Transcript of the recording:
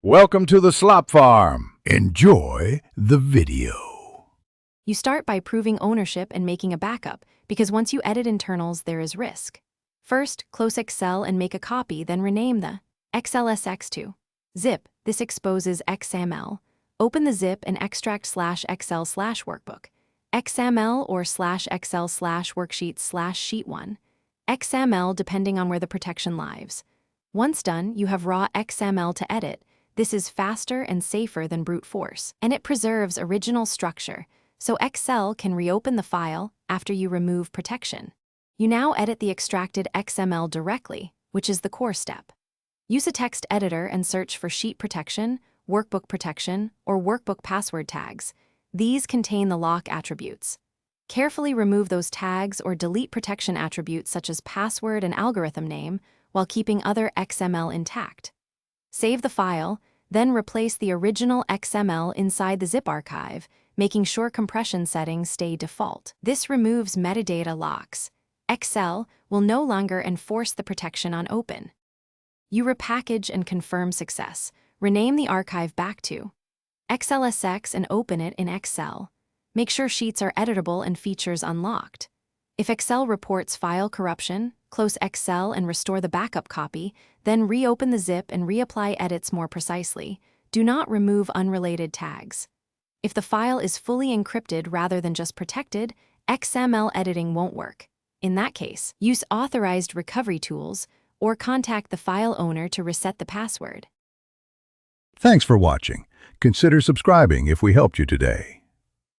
Welcome to the Slop Farm. Enjoy the video. You start by proving ownership and making a backup, because once you edit internals, there is risk. First, close Excel and make a copy, then rename the XLSX to zip. This exposes XML. Open the zip and extract /Excel/workbook, XML or /Excel/worksheet/sheet1, XML depending on where the protection lives. Once done, you have raw XML to edit. This is faster and safer than brute force, and it preserves original structure, so Excel can reopen the file after you remove protection. You now edit the extracted XML directly, which is the core step. Use a text editor and search for sheet protection, workbook protection, or workbook password tags. These contain the lock attributes. Carefully remove those tags or delete protection attributes such as password and algorithm name while keeping other XML intact. Save the file, then replace the original XML inside the zip archive, making sure compression settings stay default. This removes metadata locks. Excel will no longer enforce the protection on open. You repackage and confirm success. Rename the archive back to XLSX and open it in Excel. Make sure sheets are editable and features unlocked. If Excel reports file corruption, close Excel and restore the backup copy, then reopen the zip and reapply edits more precisely. Do not remove unrelated tags. If the file is fully encrypted rather than just protected, XML editing won't work. In that case, use authorized recovery tools or contact the file owner to reset the password. Thanks for watching. Consider subscribing if we helped you today.